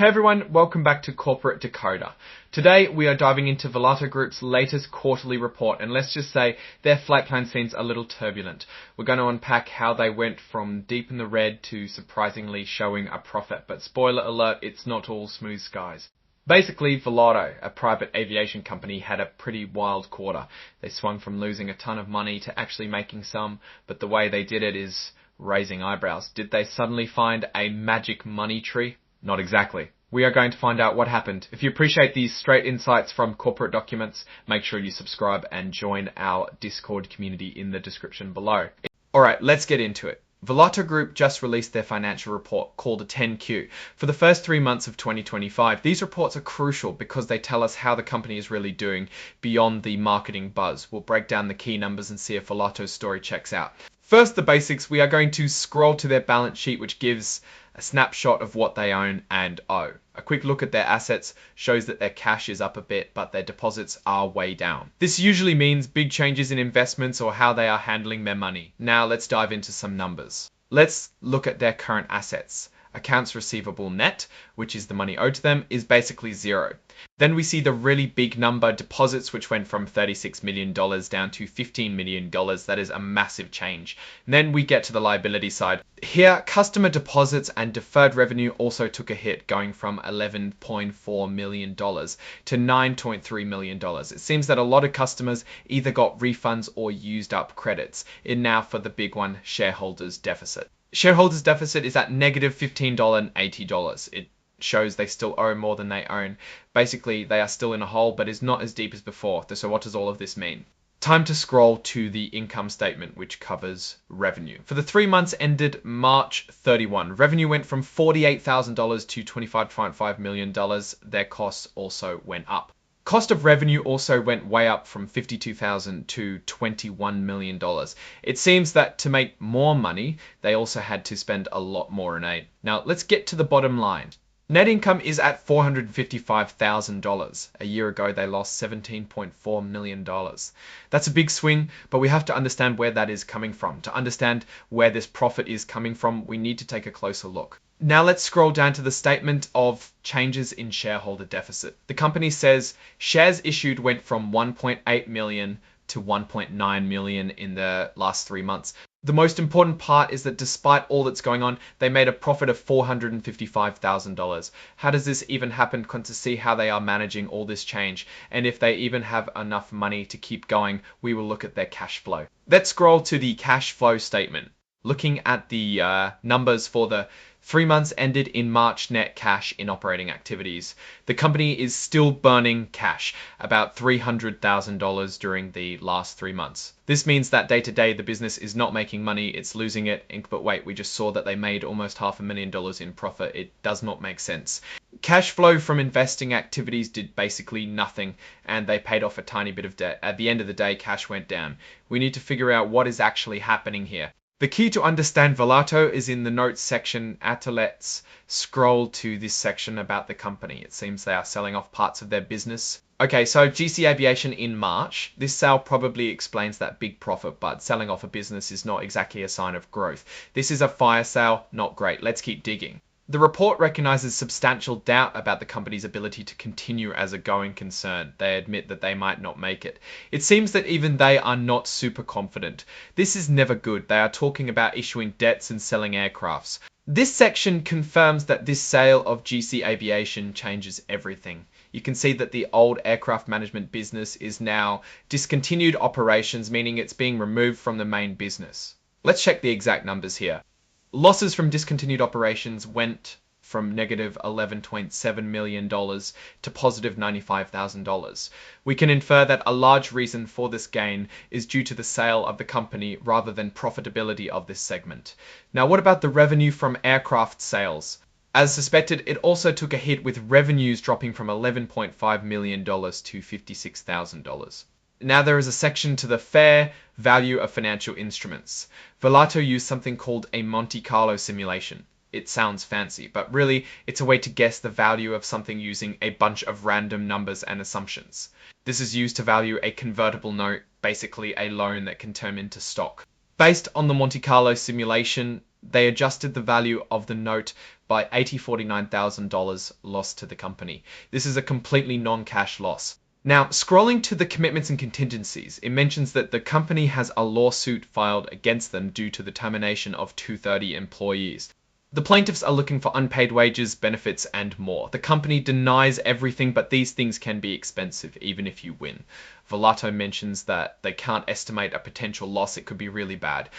Hey everyone, welcome back to Corporate Decoder. Today we are diving into Volato Group's latest quarterly report, and let's just say their flight plan seems a little turbulent. We're going to unpack how they went from deep in the red to surprisingly showing a profit, but spoiler alert, it's not all smooth skies. Basically, Volato, a private aviation company, had a pretty wild quarter. They swung from losing a ton of money to actually making some, but the way they did it is raising eyebrows. Did they suddenly find a magic money tree? Not exactly. We are going to find out what happened. If you appreciate these straight insights from corporate documents, make sure you subscribe and join our Discord community in the description below. Alright, let's get into it. Volato Group just released their financial report called a 10Q. For the first 3 months of 2025, these reports are crucial because they tell us how the company is really doing beyond the marketing buzz. We'll break down the key numbers and see if Volato's story checks out. First, the basics. We are going to scroll to their balance sheet, which gives a snapshot of what they own and owe. A quick look at their assets shows that their cash is up a bit, but their deposits are way down. This usually means big changes in investments or how they are handling their money. Now let's dive into some numbers. Let's look at their current assets. Accounts receivable net, which is the money owed to them, is basically zero. Then we see the really big number, deposits, which went from $36 million down to $15 million. That is a massive change. And then we get to the liability side. Here, customer deposits and deferred revenue also took a hit, going from $11.4 million to $9.3 million. It seems that a lot of customers either got refunds or used up credits. And now for the big one, shareholders deficit. Shareholders deficit is at negative $15.80. It shows they still owe more than they own. Basically, they are still in a hole, but is not as deep as before. So what does all of this mean? Time to scroll to the income statement, which covers revenue. For the 3 months ended March 31, revenue went from $48,000 to $25.5 million. Their costs also went up. Cost of revenue also went way up from $52,000 to $21 million. It seems that to make more money, they also had to spend a lot more in aid. Now let's get to the bottom line. Net income is at $455,000. A year ago, they lost $17.4 million. That's a big swing, but we have to understand where that is coming from. To understand where this profit is coming from, we need to take a closer look. Now let's scroll down to the statement of changes in shareholder deficit. The company says shares issued went from 1.8 million to 1.9 million in the last 3 months. The most important part is that despite all that's going on, they made a profit of $455,000. How does this even happen? To see how they are managing all this change, and if they even have enough money to keep going, we will look at their cash flow. Let's scroll to the cash flow statement. Looking at the numbers for the 3 months ended in March, net cash in operating activities. The company is still burning cash, about $300,000 during the last 3 months. This means that day to day, the business is not making money, it's losing it. But wait, we just saw that they made almost $500,000 in profit. It does not make sense. Cash flow from investing activities did basically nothing, and they paid off a tiny bit of debt. At the end of the day, cash went down. We need to figure out what is actually happening here. The key to understand Volato is in the notes section. Let's scroll to this section about the company. It seems they are selling off parts of their business. Okay, so GC Aviation in March. This sale probably explains that big profit, but selling off a business is not exactly a sign of growth. This is a fire sale, not great. Let's keep digging. The report recognizes substantial doubt about the company's ability to continue as a going concern. They admit that they might not make it. It seems that even they are not super confident. This is never good. They are talking about issuing debts and selling aircrafts. This section confirms that this sale of GC Aviation changes everything. You can see that the old aircraft management business is now discontinued operations, meaning it's being removed from the main business. Let's check the exact numbers here. Losses from discontinued operations went from negative $11.7 million to positive $95,000. We can infer that a large reason for this gain is due to the sale of the company rather than profitability of this segment. Now, what about the revenue from aircraft sales? As suspected, it also took a hit, with revenues dropping from $11.5 million to $56,000. Now there is a section to the fair value of financial instruments. Volato used something called a Monte Carlo simulation. It sounds fancy, but really it's a way to guess the value of something using a bunch of random numbers and assumptions. This is used to value a convertible note, basically a loan that can turn into stock. Based on the Monte Carlo simulation, they adjusted the value of the note by $49,000 loss to the company. This is a completely non-cash loss. Now, scrolling to the commitments and contingencies, it mentions that the company has a lawsuit filed against them due to the termination of 230 employees. The plaintiffs are looking for unpaid wages, benefits, and more. The company denies everything, but these things can be expensive, even if you win. Volato mentions that they can't estimate a potential loss. It could be really bad.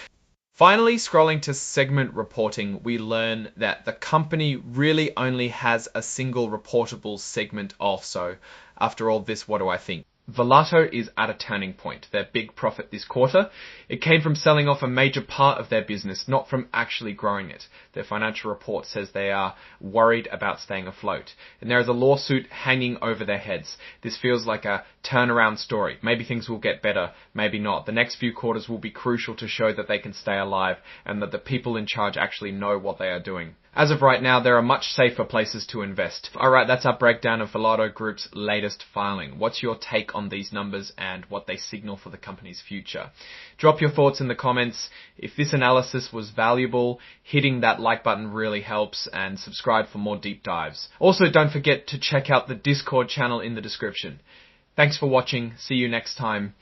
Finally, scrolling to segment reporting, we learn that the company really only has a single reportable segment also. After all this, what do I think? Volato is at a turning point. Their big profit this quarter, it came from selling off a major part of their business, not from actually growing it. Their financial report says they are worried about staying afloat. And there is a lawsuit hanging over their heads. This feels like a turnaround story. Maybe things will get better, maybe not. The next few quarters will be crucial to show that they can stay alive and that the people in charge actually know what they are doing. As of right now, there are much safer places to invest. Alright, that's our breakdown of Volato Group's latest filing. What's your take on these numbers and what they signal for the company's future? Drop your thoughts in the comments. If this analysis was valuable, hitting that like button really helps, and subscribe for more deep dives. Also, don't forget to check out the Discord channel in the description. Thanks for watching. See you next time.